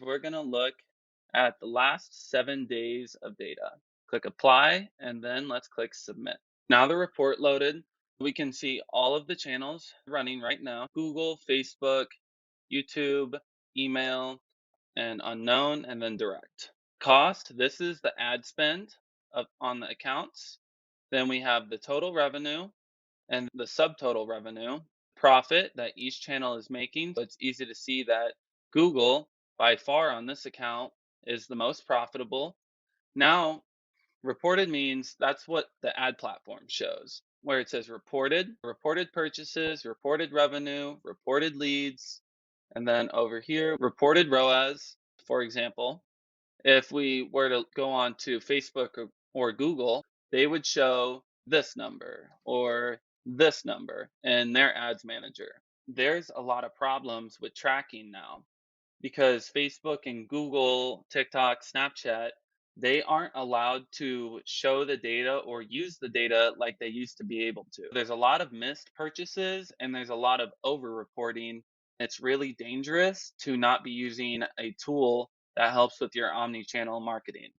we're going to look at the last 7 days of data. Click apply, and then let's click submit. Now the report loaded. We can see all of the channels running right now: Google, Facebook, YouTube, email, and unknown, and then direct. Cost, this is the ad spend on the accounts. Then we have the total revenue and the subtotal revenue, profit that each channel is making. So it's easy to see that Google, by far on this account, is the most profitable. Now, reported means that's what the ad platform shows, where it says reported purchases, reported revenue, reported leads, and then over here, reported ROAS. For example, if we were to go on to Facebook or Google, they would show this number or this number in their ads manager. There's a lot of problems with tracking now because Facebook and Google, TikTok, Snapchat, they aren't allowed to show the data or use the data like they used to be able to. There's a lot of missed purchases and there's a lot of over reporting. It's really dangerous to not be using a tool that helps with your omni-channel marketing.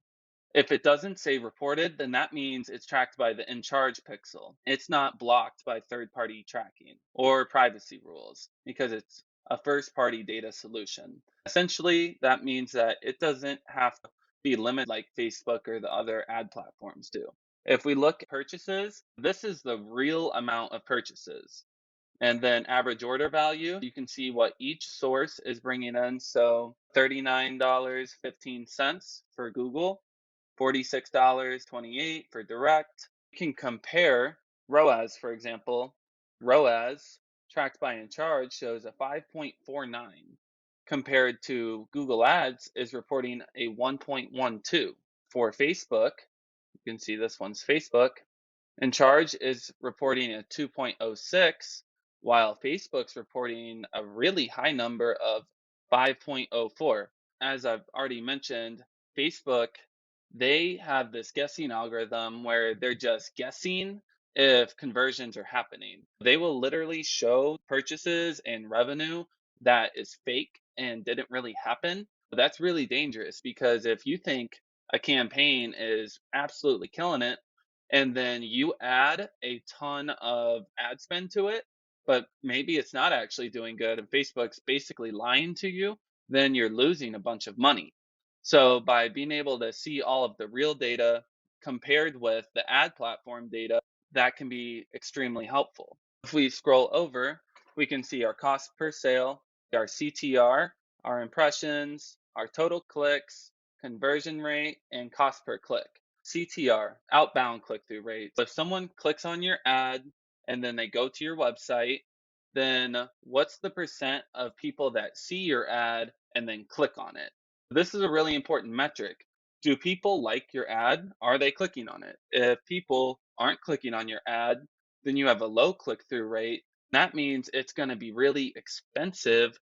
If it doesn't say reported, then that means it's tracked by the InCharge pixel. It's not blocked by third-party tracking or privacy rules because it's a first-party data solution. Essentially, that means that it doesn't have to be limited like Facebook or the other ad platforms do. If we look at purchases, this is the real amount of purchases. And then average order value, you can see what each source is bringing in. So $39.15 for Google, $46.28 for direct. You can compare ROAS, for example. ROAS, tracked by InCharge, shows a 5.49 compared to Google Ads is reporting a 1.12. For Facebook, you can see this one's Facebook, InCharge is reporting a 2.06, while Facebook's reporting a really high number of 5.04. As I've already mentioned, Facebook, they have this guessing algorithm where they're just guessing if conversions are happening. They will literally show purchases and revenue that is fake and didn't really happen. That's really dangerous because if you think a campaign is absolutely killing it, and then you add a ton of ad spend to it, but maybe it's not actually doing good and Facebook's basically lying to you, then you're losing a bunch of money. So by being able to see all of the real data compared with the ad platform data, that can be extremely helpful. If we scroll over, we can see our cost per sale, our CTR, our impressions, our total clicks, conversion rate, and cost per click. CTR, outbound click-through rate. So if someone clicks on your ad and then they go to your website, then what's the percent of people that see your ad and then click on it? This is a really important metric. Do people like your ad? Are they clicking on it? If people aren't clicking on your ad, then you have a low click-through rate. That means it's going to be really expensive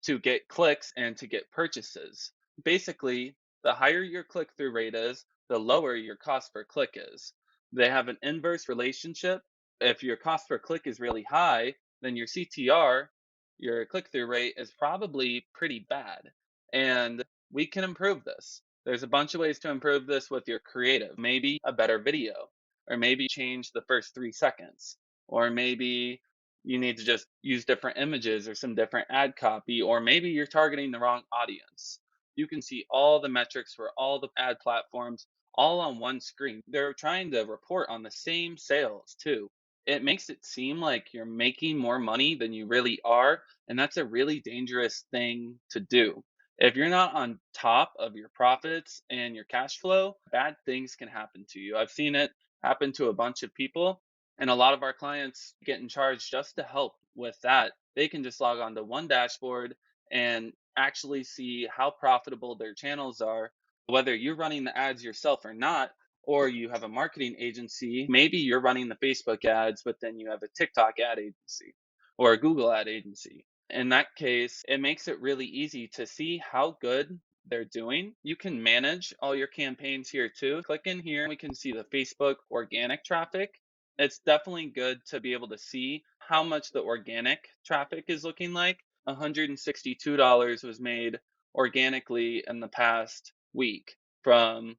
to get clicks and to get purchases. Basically, the higher your click-through rate is, the lower your cost per click is. They have an inverse relationship. If your cost per click is really high, then your CTR, your click-through rate, is probably pretty bad. And we can improve this. There's a bunch of ways to improve this with your creative. Maybe a better video, or maybe change the first 3 seconds, or maybe you need to just use different images or some different ad copy, or maybe you're targeting the wrong audience. You can see all the metrics for all the ad platforms all on one screen. They're trying to report on the same sales too. It makes it seem like you're making more money than you really are, and that's a really dangerous thing to do. If you're not on top of your profits and your cash flow, bad things can happen to you. I've seen it happen to a bunch of people, and a lot of our clients get in charge just to help with that. They can just log on to one dashboard and actually see how profitable their channels are, whether you're running the ads yourself or not, or you have a marketing agency. Maybe you're running the Facebook ads, but then you have a TikTok ad agency or a Google ad agency. In that case, it makes it really easy to see how good they're doing. You can manage all your campaigns here too. Click in here, we can see the Facebook organic traffic. It's definitely good to be able to see how much the organic traffic is looking like. $162 was made, organically in the past week from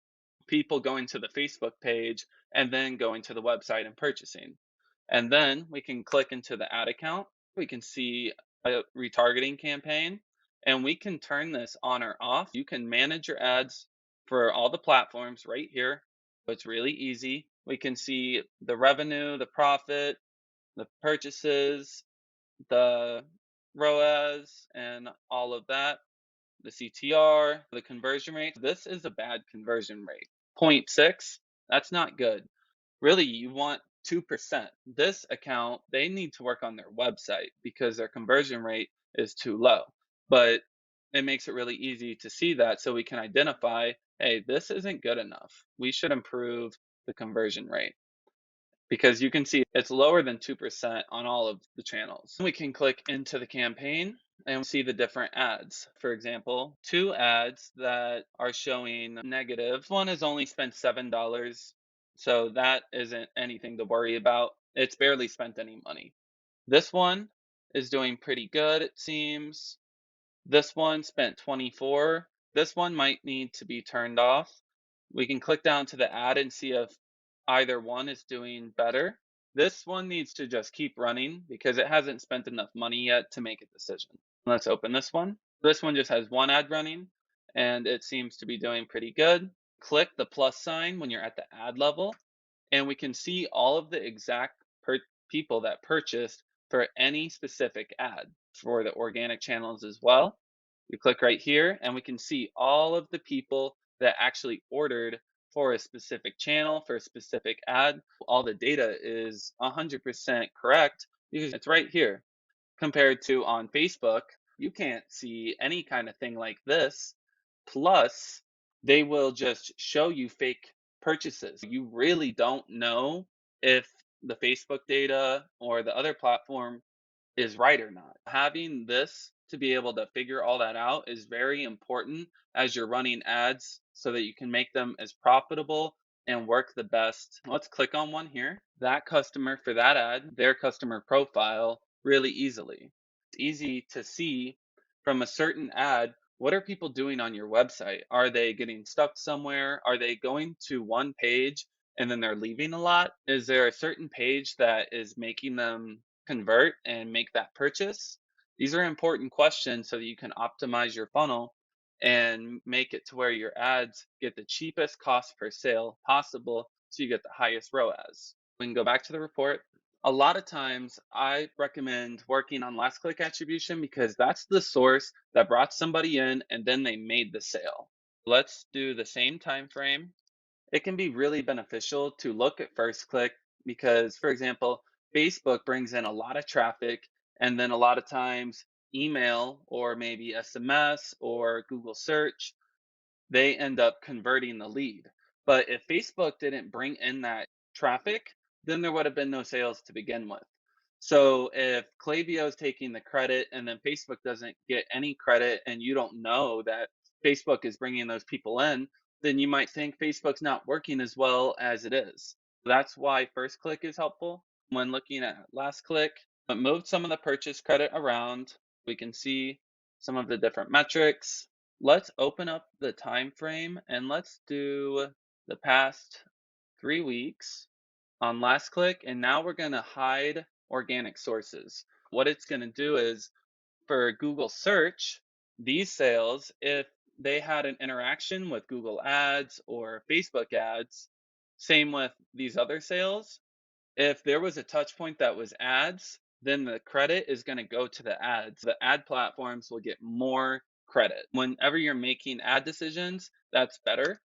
people going to the Facebook page and then going to the website and purchasing. And then we can click into the ad account. We can see a retargeting campaign, and we can turn this on or off. You can manage your ads for all the platforms right here. So it's really easy. We can see the revenue, the profit, the purchases, the ROAS, and all of that, the CTR, the conversion rate. This is a bad conversion rate. zero point 0.6, that's not good. Really, you want 2%. This account, they need to work on their website because their conversion rate is too low. But it makes it really easy to see that so we can identify, hey, this isn't good enough. We should improve the conversion rate because you can see it's lower than 2% on all of the channels. We can click into the campaign and see the different ads. For example, two ads that are showing negative. One has only spent $7, so that isn't anything to worry about. It's barely spent any money. This one is doing pretty good, it seems. This one spent 24. This one might need to be turned off. We can click down to the ad and see if either one is doing better. This one needs to just keep running because it hasn't spent enough money yet to make a decision. Let's open this one. This one just has one ad running and it seems to be doing pretty good. Click the plus sign when you're at the ad level and we can see all of the exact people that purchased for any specific ad for the organic channels as well. You click right here and we can see all of the people that actually ordered for a specific channel, for a specific ad. All the data is 100% correct because it's right here. Compared to on Facebook, you can't see any kind of thing like this. Plus, they will just show you fake purchases. You really don't know if the Facebook data or the other platform is right or not. Having this to be able to figure all that out is very important as you're running ads so that you can make them as profitable and work the best. Let's click on one here. That customer for that ad, their customer profile really easily. It's easy to see from a certain ad, what are people doing on your website? Are they getting stuck somewhere? Are they going to one page and then they're leaving a lot? Is there a certain page that is making them convert and make that purchase? These are important questions so that you can optimize your funnel and make it to where your ads get the cheapest cost per sale possible so you get the highest ROAS. We can go back to the report. A lot of times I recommend working on last click attribution because that's the source that brought somebody in and then they made the sale. Let's do the same time frame. It can be really beneficial to look at first click because, for example, Facebook brings in a lot of traffic and then a lot of times email or maybe SMS or Google search, they end up converting the lead. But if Facebook didn't bring in that traffic, then there would have been no sales to begin with. So if Klaviyo is taking the credit and then Facebook doesn't get any credit and you don't know that Facebook is bringing those people in, then you might think Facebook's not working as well as it is. That's why first click is helpful. When looking at last click, it moved some of the purchase credit around. We can see some of the different metrics. Let's open up the time frame and let's do the past 3 weeks on last click. And now we're going to hide organic sources. What it's going to do is for Google search, these sales, if they had an interaction with Google ads or Facebook ads, same with these other sales, if there was a touch point that was ads, then the credit is going to go to the ads. The ad platforms will get more credit. Whenever you're making ad decisions, that's better.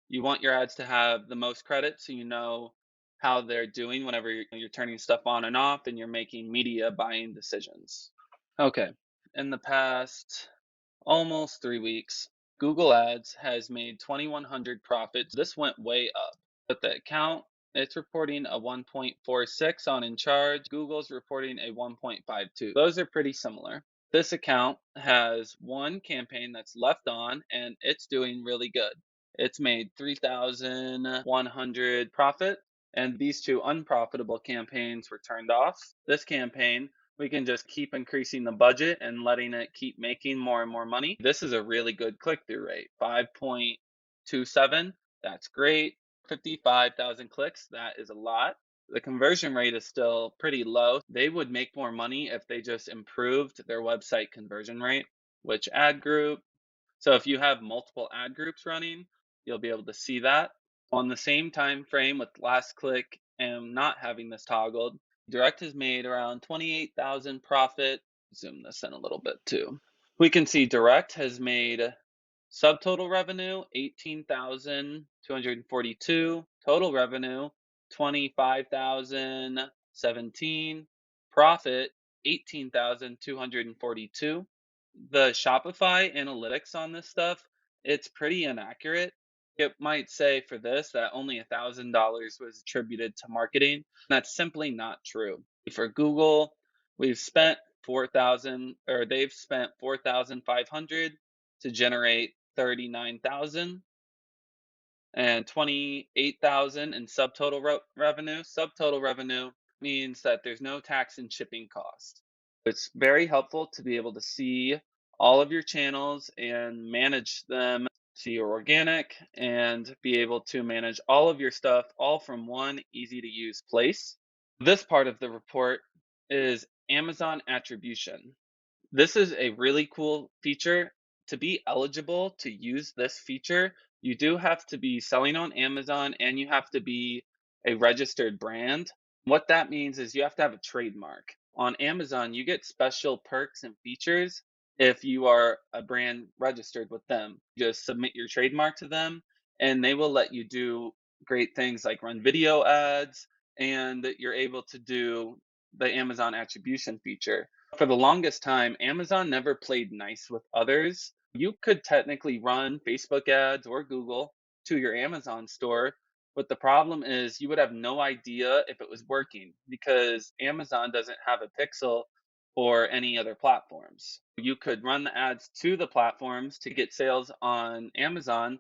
You want your ads to have the most credit so you know how they're doing whenever you're turning stuff on and off and you're making media buying decisions. Okay, in the past almost 3 weeks, Google Ads has made 2,100 profits. This went way up. But the account, it's reporting a 1.46 on InCharge. Google's reporting a 1.52. Those are pretty similar. This account has one campaign that's left on and it's doing really good. It's made 3,100 profit and these two unprofitable campaigns were turned off. This campaign We can just keep increasing the budget and letting it keep making more and more money. This is a really good click-through rate, 5.27. That's great. 55,000 clicks, that is a lot. The conversion rate is still pretty low. They would make more money if they just improved their website conversion rate. Which ad group? So if you have multiple ad groups running, you'll be able to see that. On the same time frame with last click and not having this toggled, direct has made around 28,000 profit. Zoom this in a little bit too. We can see direct has made subtotal revenue 18,242, total revenue 25,017, profit 18,242. The Shopify analytics on this stuff, it's pretty inaccurate. It might say for this that only $1,000 was attributed to marketing. That's simply not true. For Google, we've spent 4,000, or they've spent 4,500 to generate 39,000 and 28,000 in subtotal revenue. Subtotal revenue means that there's no tax and shipping cost. It's very helpful to be able to see all of your channels and manage them, see your organic, and be able to manage all of your stuff all from one easy to use place. This part of the report is Amazon Attribution. This is a really cool feature. To be eligible to use this feature, you do have to be selling on Amazon and you have to be a registered brand. What that means is you have to have a trademark. On Amazon, you get special perks and features if you are a brand registered with them. You just submit your trademark to them and they will let you do great things like run video ads, and you're able to do the Amazon attribution feature. For the longest time, Amazon never played nice with others. You could technically run Facebook ads or Google to your Amazon store, but the problem is you would have no idea if it was working because Amazon doesn't have a pixel or any other platforms. You could run the ads to the platforms to get sales on Amazon.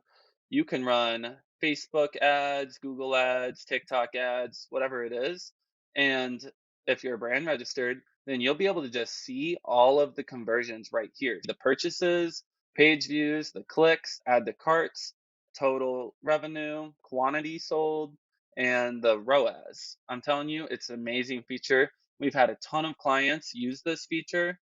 You can run Facebook ads, Google ads, TikTok ads, whatever it is. And if you're brand registered, then you'll be able to just see all of the conversions right here. The purchases, page views, the clicks, add to carts, total revenue, quantity sold, and the ROAS. I'm telling you, it's an amazing feature. We've had a ton of clients use this feature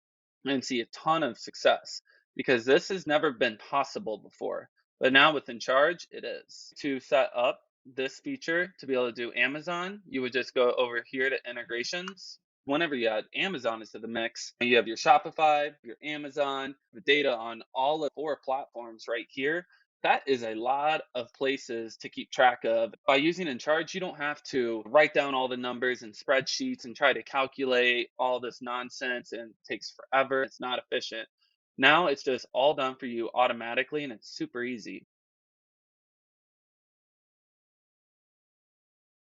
and see a ton of success because this has never been possible before. But now with InCharge, it is. To set up this feature to be able to do Amazon, you would just go over here to integrations. Whenever you add Amazon into the mix, you have your Shopify, your Amazon, the data on all of 4 platforms right here. That is a lot of places to keep track of. By using InCharge, you don't have to write down all the numbers in spreadsheets and try to calculate all this nonsense, and it takes forever. It's not efficient. Now it's just all done for you automatically and it's super easy.